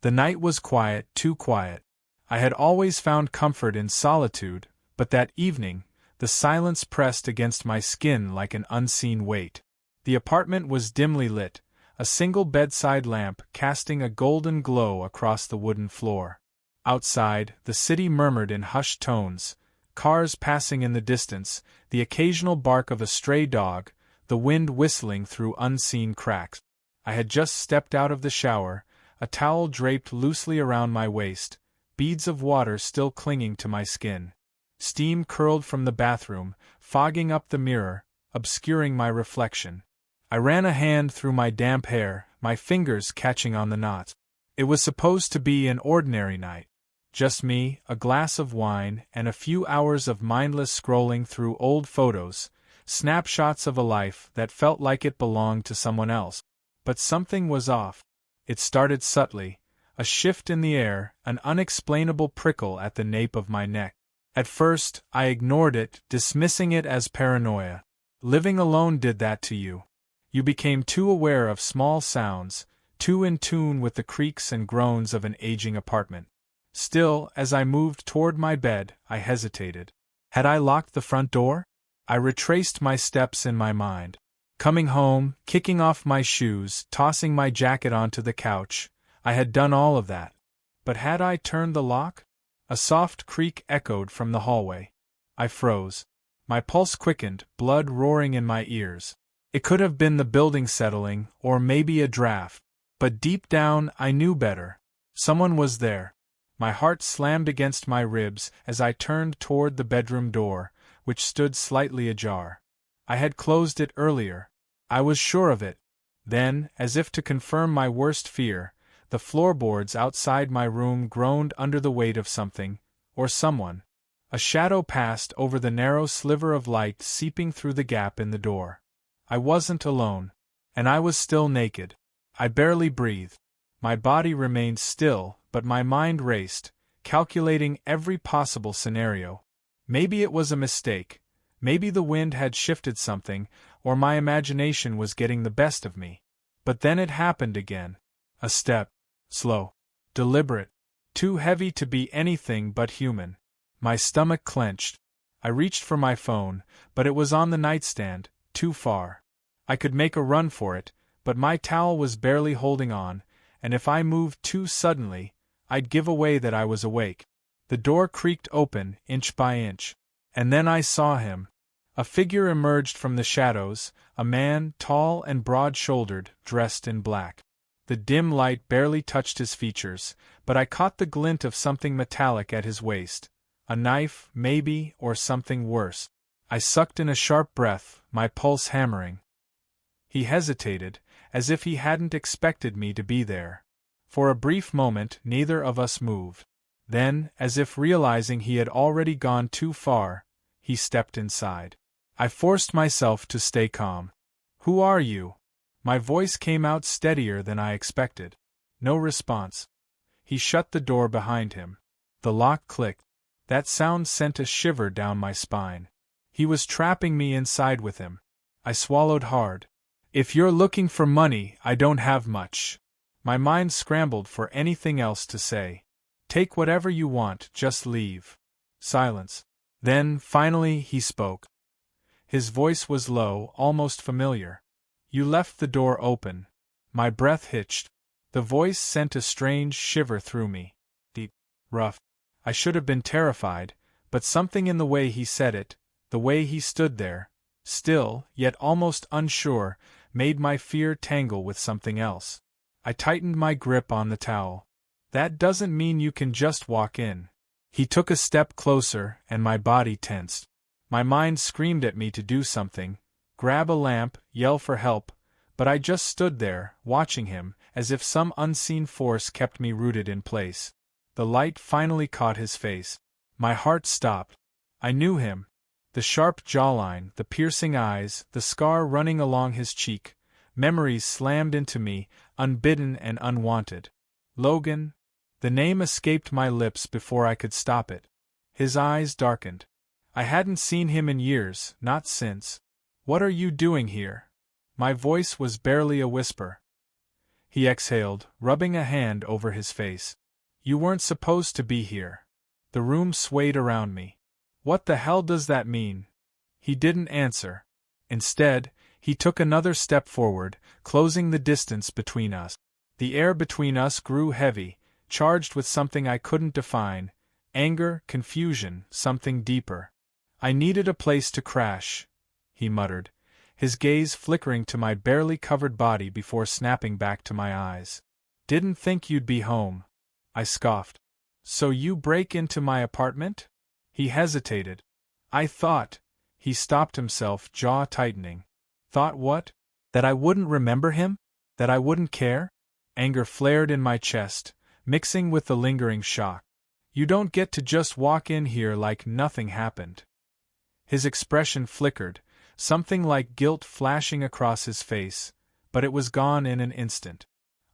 The night was quiet, too quiet. I had always found comfort in solitude, but that evening, the silence pressed against my skin like an unseen weight. The apartment was dimly lit, a single bedside lamp casting a golden glow across the wooden floor. Outside, the city murmured in hushed tones, cars passing in the distance, the occasional bark of a stray dog, the wind whistling through unseen cracks. I had just stepped out of the shower, a towel draped loosely around my waist, beads of water still clinging to my skin. Steam curled from the bathroom, fogging up the mirror, obscuring my reflection. I ran a hand through my damp hair, my fingers catching on the knots. It was supposed to be an ordinary night. Just me, a glass of wine, and a few hours of mindless scrolling through old photos, snapshots of a life that felt like it belonged to someone else. But something was off. It started subtly, a shift in the air, an unexplainable prickle at the nape of my neck. At first, I ignored it, dismissing it as paranoia. Living alone did that to you. You became too aware of small sounds, too in tune with the creaks and groans of an aging apartment. Still, as I moved toward my bed, I hesitated. Had I locked the front door? I retraced my steps in my mind. Coming home, kicking off my shoes, tossing my jacket onto the couch, I had done all of that. But had I turned the lock? A soft creak echoed from the hallway. I froze. My pulse quickened, blood roaring in my ears. It could have been the building settling, or maybe a draft. But deep down, I knew better. Someone was there. My heart slammed against my ribs as I turned toward the bedroom door, which stood slightly ajar. I had closed it earlier. I was sure of it. Then, as if to confirm my worst fear, the floorboards outside my room groaned under the weight of something, or someone. A shadow passed over the narrow sliver of light seeping through the gap in the door. I wasn't alone. And I was still naked. I barely breathed. My body remained still, but my mind raced, calculating every possible scenario. Maybe it was a mistake. Maybe the wind had shifted something, or my imagination was getting the best of me. But then it happened again. A step. Slow. Deliberate. Too heavy to be anything but human. My stomach clenched. I reached for my phone, but it was on the nightstand, too far. I could make a run for it, but my towel was barely holding on, and if I moved too suddenly, I'd give away that I was awake. The door creaked open, inch by inch. And then I saw him. A figure emerged from the shadows, a man, tall and broad-shouldered, dressed in black. The dim light barely touched his features, but I caught the glint of something metallic at his waist. A knife, maybe, or something worse. I sucked in a sharp breath, my pulse hammering. He hesitated, as if he hadn't expected me to be there. For a brief moment, neither of us moved. Then, as if realizing he had already gone too far, he stepped inside. I forced myself to stay calm. "Who are you?" My voice came out steadier than I expected. No response. He shut the door behind him. The lock clicked. That sound sent a shiver down my spine. He was trapping me inside with him. I swallowed hard. "If you're looking for money, I don't have much." My mind scrambled for anything else to say. "Take whatever you want, just leave." Silence. Then, finally, he spoke. His voice was low, almost familiar. "You left the door open." My breath hitched. The voice sent a strange shiver through me. Deep, rough. I should have been terrified, but something in the way he said it, the way he stood there, still, yet almost unsure, made my fear tangle with something else. I tightened my grip on the towel. "That doesn't mean you can just walk in." He took a step closer, and my body tensed. My mind screamed at me to do something, grab a lamp, yell for help, but I just stood there, watching him, as if some unseen force kept me rooted in place. The light finally caught his face. My heart stopped. I knew him. The sharp jawline, the piercing eyes, the scar running along his cheek. Memories slammed into me, unbidden and unwanted. Logan. The name escaped my lips before I could stop it. His eyes darkened. I hadn't seen him in years, not since. "What are you doing here?" My voice was barely a whisper. he exhaled, rubbing a hand over his face. You weren't supposed to be here. The room swayed around me. What the hell does that mean? He didn't answer. Instead, he took another step forward, closing the distance between us. The air between us grew heavy, charged with something I couldn't define: anger, confusion, something deeper. I needed a place to crash, he muttered, his gaze flickering to my barely covered body before snapping back to my eyes. Didn't think you'd be home, I scoffed. So you break into my apartment? He hesitated. I thought. He stopped himself, jaw tightening. Thought what? That I wouldn't remember him? That I wouldn't care? Anger flared in my chest, mixing with the lingering shock. You don't get to just walk in here like nothing happened. His expression flickered, something like guilt flashing across his face, but it was gone in an instant.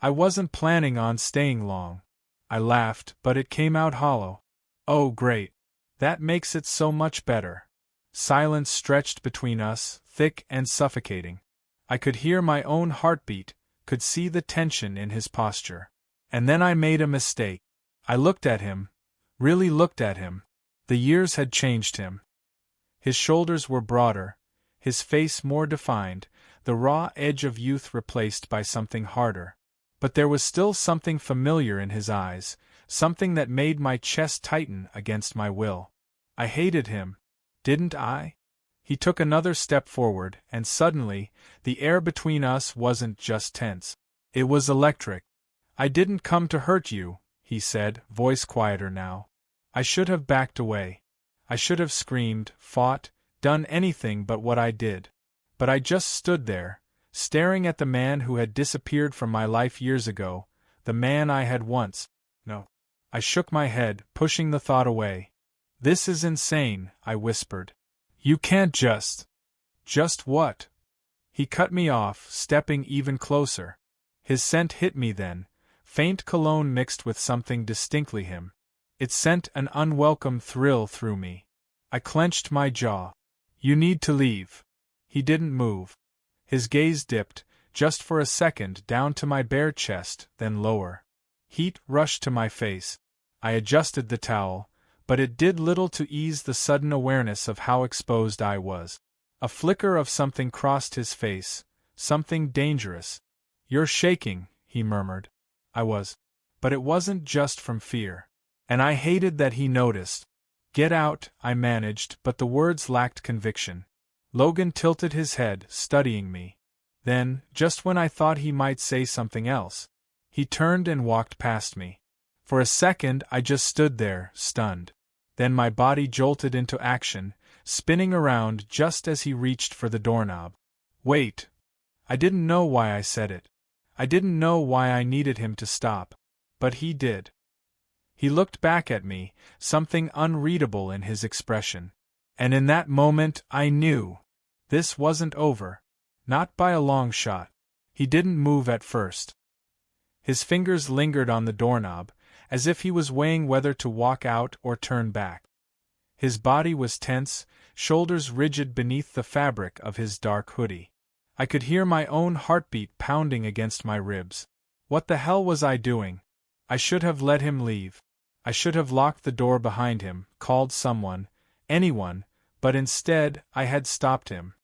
I wasn't planning on staying long. I laughed, but it came out hollow. Oh, great. That makes it so much better. Silence stretched between us, thick and suffocating. I could hear my own heartbeat, could see the tension in his posture. And then I made a mistake. I looked at him, really looked at him. The years had changed him. His shoulders were broader, his face more defined, the raw edge of youth replaced by something harder. But there was still something familiar in his eyes, something that made my chest tighten against my will. I hated him, didn't I? He took another step forward, and suddenly, the air between us wasn't just tense. It was electric. I didn't come to hurt you, he said, voice quieter now. I should have backed away. I should have screamed, fought, done anything but what I did. But I just stood there, staring at the man who had disappeared from my life years ago, the man I had once. No. I shook my head, pushing the thought away. This is insane, I whispered. You can't just. Just what? He cut me off, stepping even closer. His scent hit me then, faint cologne mixed with something distinctly him. It sent an unwelcome thrill through me. I clenched my jaw. You need to leave. He didn't move. His gaze dipped, just for a second, down to my bare chest, then lower. Heat rushed to my face. I adjusted the towel, but it did little to ease the sudden awareness of how exposed I was. A flicker of something crossed his face, something dangerous. You're shaking, he murmured. I was. But it wasn't just from fear. And I hated that he noticed. Get out, I managed, but the words lacked conviction. Logan tilted his head, studying me. Then, just when I thought he might say something else, he turned and walked past me. For a second I just stood there, stunned. Then my body jolted into action, spinning around just as he reached for the doorknob. Wait. I didn't know why I said it. I didn't know why I needed him to stop. But he did. He looked back at me, something unreadable in his expression. And in that moment I knew. This wasn't over. Not by a long shot. He didn't move at first. His fingers lingered on the doorknob, as if he was weighing whether to walk out or turn back. His body was tense, shoulders rigid beneath the fabric of his dark hoodie. I could hear my own heartbeat pounding against my ribs. What the hell was I doing? I should have let him leave. I should have locked the door behind him, called someone, anyone, but instead I had stopped him.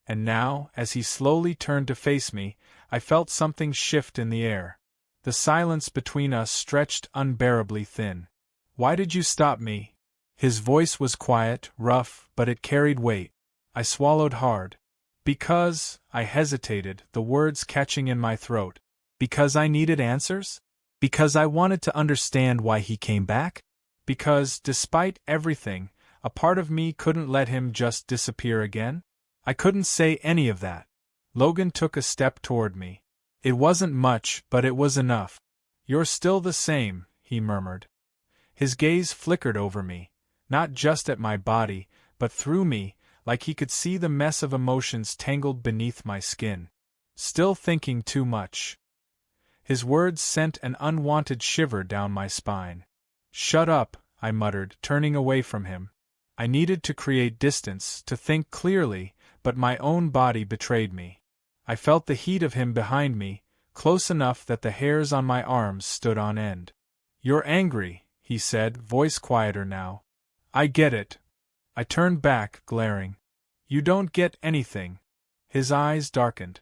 And now, as he slowly turned to face me, I felt something shift in the air. The silence between us stretched unbearably thin. Why did you stop me? His voice was quiet, rough, but it carried weight. I swallowed hard. Because, I hesitated, the words catching in my throat. Because I needed answers? Because I wanted to understand why he came back? Because, despite everything, a part of me couldn't let him just disappear again? I couldn't say any of that. Logan took a step toward me. It wasn't much, but it was enough. You're still the same, he murmured. His gaze flickered over me, not just at my body, but through me, like he could see the mess of emotions tangled beneath my skin. Still thinking too much. His words sent an unwanted shiver down my spine. Shut up, I muttered, turning away from him. I needed to create distance, to think clearly, but my own body betrayed me. I felt the heat of him behind me, close enough that the hairs on my arms stood on end. "You're angry," he said, voice quieter now. "I get it." I turned back, glaring. "You don't get anything." His eyes darkened.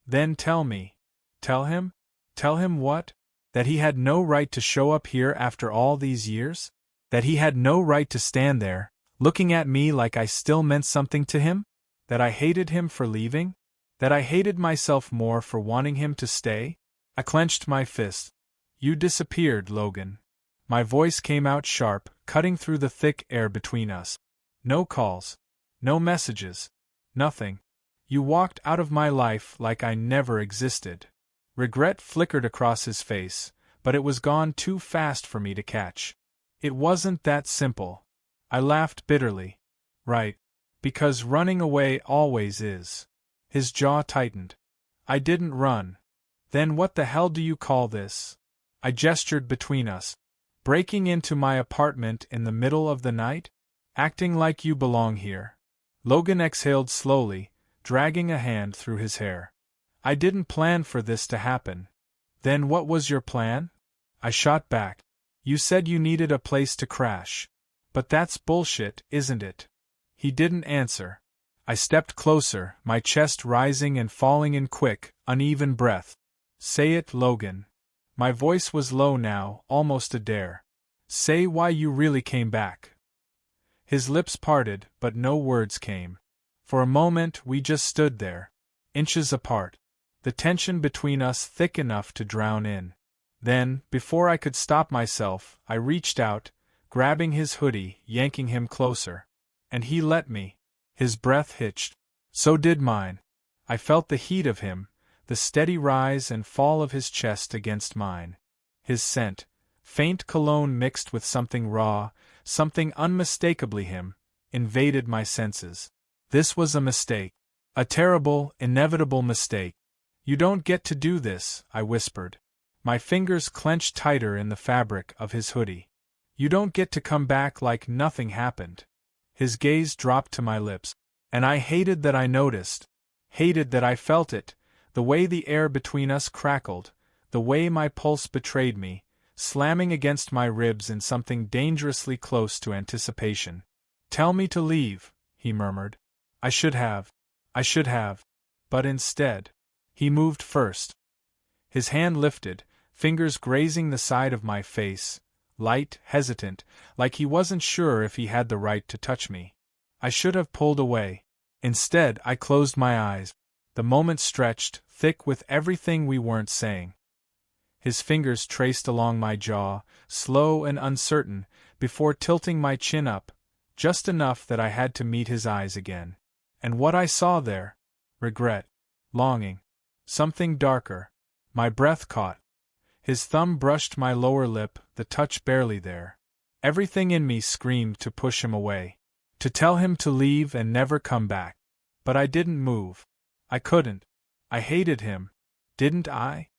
"Then tell me." "Tell him? Tell him what? That he had no right to show up here after all these years? That he had no right to stand there, looking at me like I still meant something to him? That I hated him for leaving? That I hated myself more for wanting him to stay?" I clenched my fist. "You disappeared, Logan." My voice came out sharp, cutting through the thick air between us. "No calls. No messages. Nothing. You walked out of my life like I never existed." Regret flickered across his face, but it was gone too fast for me to catch. "It wasn't that simple." I laughed bitterly. "Right. Because running away always is." His jaw tightened. "I didn't run." "Then what the hell do you call this?" I gestured between us. "Breaking into my apartment in the middle of the night? Acting like you belong here." Logan exhaled slowly, dragging a hand through his hair. "I didn't plan for this to happen." "Then what was your plan?" I shot back. "You said you needed a place to crash. But that's bullshit, isn't it?" He didn't answer. I stepped closer, my chest rising and falling in quick, uneven breath. "Say it, Logan." My voice was low now, almost a dare. "Say why you really came back." His lips parted, but no words came. For a moment we just stood there, inches apart, the tension between us thick enough to drown in. Then, before I could stop myself, I reached out, grabbing his hoodie, yanking him closer. And he let me. His breath hitched. So did mine. I felt the heat of him, the steady rise and fall of his chest against mine. His scent, faint cologne mixed with something raw, something unmistakably him, invaded my senses. This was a mistake. A terrible, inevitable mistake. "You don't get to do this," I whispered. My fingers clenched tighter in the fabric of his hoodie. "You don't get to come back like nothing happened." His gaze dropped to my lips. And I hated that I noticed. Hated that I felt it, the way the air between us crackled, the way my pulse betrayed me, slamming against my ribs in something dangerously close to anticipation. "Tell me to leave," he murmured. I should have. But instead, he moved first. His hand lifted, fingers grazing the side of my face, light, hesitant, like he wasn't sure if he had the right to touch me. I should have pulled away. Instead, I closed my eyes. The moment stretched, thick with everything we weren't saying. His fingers traced along my jaw, slow and uncertain, before tilting my chin up, just enough that I had to meet his eyes again. And what I saw there? Regret. Longing. Something darker. My breath caught. His thumb brushed my lower lip, the touch barely there. Everything in me screamed to push him away. To tell him to leave and never come back. But I didn't move. I couldn't. I hated him. Didn't I?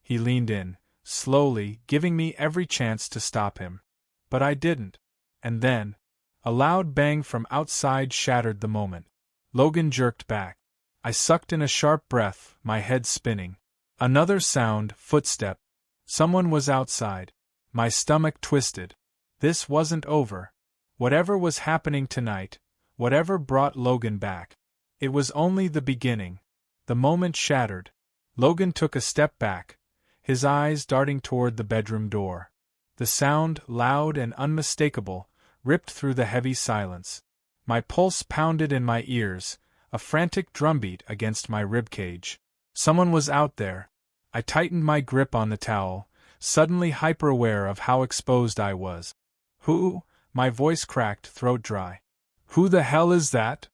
He leaned in, slowly, giving me every chance to stop him. But I didn't. And then, a loud bang from outside shattered the moment. Logan jerked back. I sucked in a sharp breath, my head spinning. Another sound, footstep. Someone was outside. My stomach twisted. This wasn't over. Whatever was happening tonight, whatever brought Logan back, it was only the beginning. The moment shattered. Logan took a step back, his eyes darting toward the bedroom door. The sound, loud and unmistakable, ripped through the heavy silence. My pulse pounded in my ears, a frantic drumbeat against my ribcage. Someone was out there. I tightened my grip on the towel, suddenly hyper-aware of how exposed I was. "Who?" My voice cracked, throat dry. "Who the hell is that?"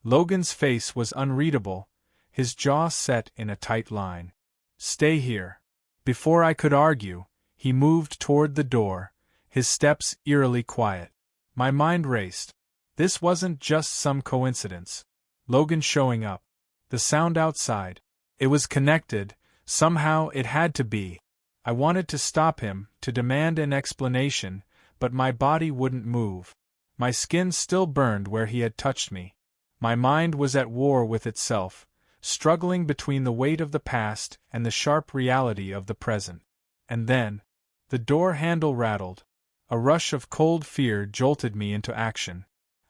Logan's face was unreadable, his jaw set in a tight line. "Stay here." Before I could argue, he moved toward the door, his steps eerily quiet. My mind raced. This wasn't just some coincidence. Logan showing up. The sound outside. It was connected, somehow it had to be. I wanted to stop him, to demand an explanation, but my body wouldn't move. My skin still burned where he had touched me. My mind was at war with itself, struggling between the weight of the past and the sharp reality of the present. And then, the door handle rattled. A rush of cold fear jolted me into action.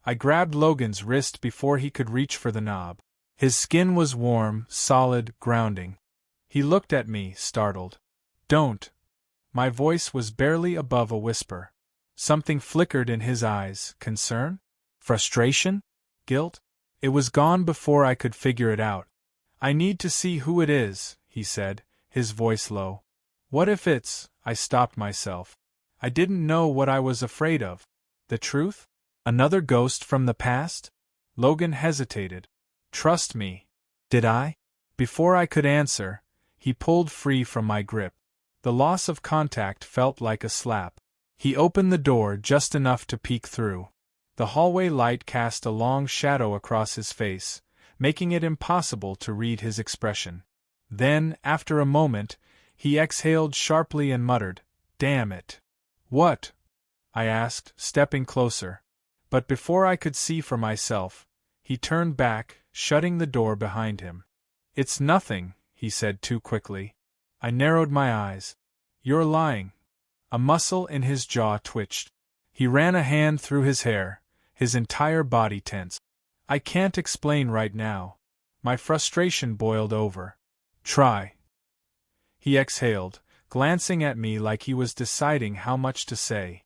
I grabbed Logan's wrist before he could reach for the knob. His skin was warm, solid, grounding. He looked at me, startled. "Don't." My voice was barely above a whisper. Something flickered in his eyes. Concern? Frustration? Guilt? It was gone before I could figure it out. "I need to see who it is," he said, his voice low. "What if it's—" I stopped myself. I didn't know what I was afraid of. The truth? Another ghost from the past? Logan hesitated. "Trust me." Did I? Before I could answer, he pulled free from my grip. The loss of contact felt like a slap. He opened the door just enough to peek through. The hallway light cast a long shadow across his face, making it impossible to read his expression. Then, after a moment, he exhaled sharply and muttered, "Damn it." "What?" I asked, stepping closer. But before I could see for myself, he turned back, shutting the door behind him. "It's nothing," he said too quickly. I narrowed my eyes. "You're lying." A muscle in his jaw twitched. He ran a hand through his hair, his entire body tense. "I can't explain right now." My frustration boiled over. "Try." He exhaled, glancing at me like he was deciding how much to say.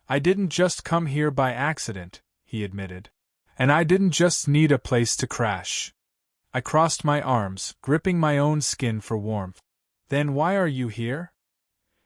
"I didn't just come here by accident," he admitted. "And I didn't just need a place to crash." I crossed my arms, gripping my own skin for warmth. "Then why are you here?"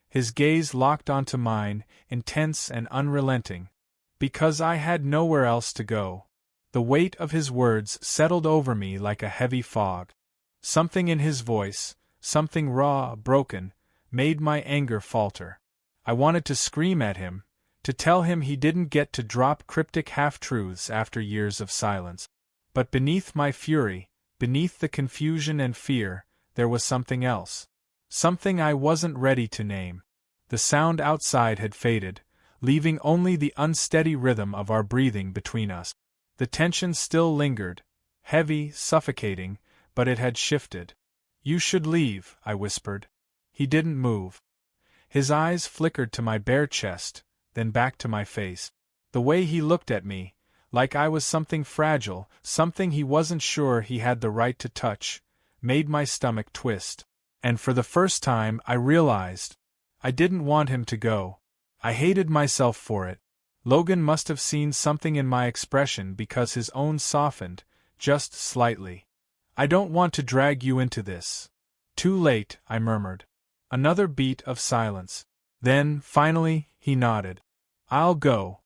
His gaze locked onto mine, intense and unrelenting. "Because I had nowhere else to go." The weight of his words settled over me like a heavy fog. Something in his voice, something raw, broken, made my anger falter. I wanted to scream at him, to tell him he didn't get to drop cryptic half-truths after years of silence. But beneath my fury, beneath the confusion and fear, there was something else. Something I wasn't ready to name. The sound outside had faded, leaving only the unsteady rhythm of our breathing between us. The tension still lingered, heavy, suffocating, but it had shifted. "You should leave," I whispered. He didn't move. His eyes flickered to my bare chest, then back to my face. The way he looked at me, like I was something fragile, something he wasn't sure he had the right to touch, made my stomach twist. And for the first time I realized I didn't want him to go. I hated myself for it. Logan must have seen something in my expression because his own softened, just slightly. "I don't want to drag you into this." "Too late," I murmured. Another beat of silence. Then, finally, he nodded. "I'll go."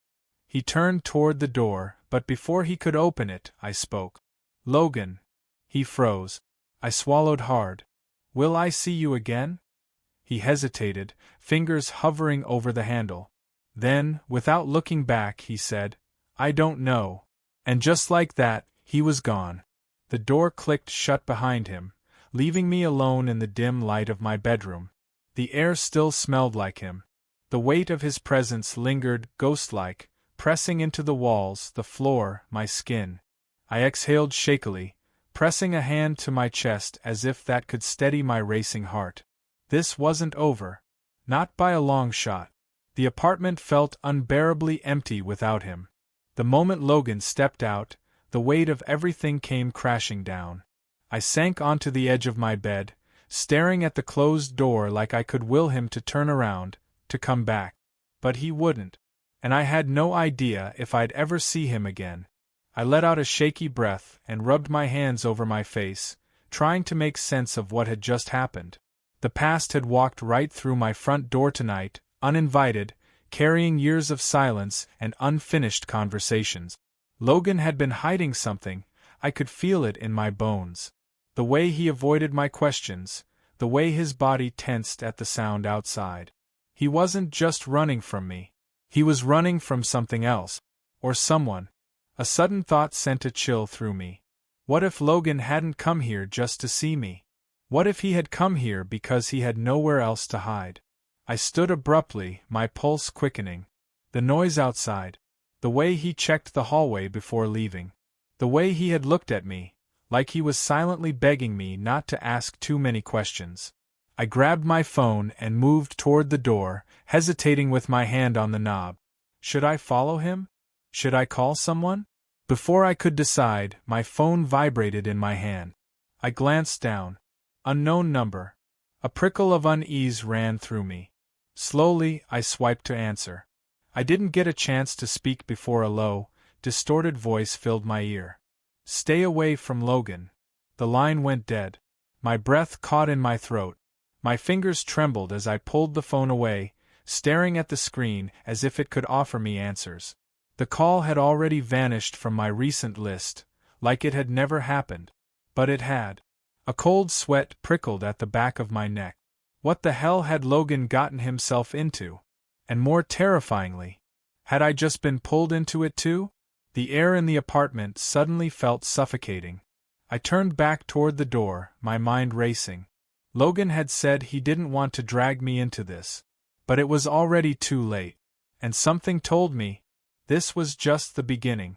He turned toward the door, but before he could open it, I spoke. "Logan." He froze. I swallowed hard. "Will I see you again?" He hesitated, fingers hovering over the handle. Then, without looking back, he said, "I don't know." And just like that, he was gone. The door clicked shut behind him, leaving me alone in the dim light of my bedroom. The air still smelled like him. The weight of his presence lingered, ghost-like, pressing into the walls, the floor, my skin. I exhaled shakily, pressing a hand to my chest as if that could steady my racing heart. This wasn't over. Not by a long shot. The apartment felt unbearably empty without him. The moment Logan stepped out, the weight of everything came crashing down. I sank onto the edge of my bed, staring at the closed door like I could will him to turn around, to come back. But he wouldn't. And I had no idea if I'd ever see him again. I let out a shaky breath and rubbed my hands over my face, trying to make sense of what had just happened. The past had walked right through my front door tonight, uninvited, carrying years of silence and unfinished conversations. Logan had been hiding something, I could feel it in my bones. The way he avoided my questions, the way his body tensed at the sound outside. He wasn't just running from me. He was running from something else. Or someone. A sudden thought sent a chill through me. What if Logan hadn't come here just to see me? What if he had come here because he had nowhere else to hide? I stood abruptly, my pulse quickening. The noise outside. The way he checked the hallway before leaving. The way he had looked at me, like he was silently begging me not to ask too many questions. I grabbed my phone and moved toward the door, hesitating with my hand on the knob. Should I follow him? Should I call someone? Before I could decide, my phone vibrated in my hand. I glanced down. Unknown number. A prickle of unease ran through me. Slowly, I swiped to answer. I didn't get a chance to speak before a low, distorted voice filled my ear. Stay away from Logan. The line went dead. My breath caught in my throat. My fingers trembled as I pulled the phone away, staring at the screen as if it could offer me answers. The call had already vanished from my recent list, like it had never happened. But it had. A cold sweat prickled at the back of my neck. What the hell had Logan gotten himself into? And more terrifyingly, had I just been pulled into it too? The air in the apartment suddenly felt suffocating. I turned back toward the door, my mind racing. Logan had said he didn't want to drag me into this. But it was already too late. And something told me, this was just the beginning.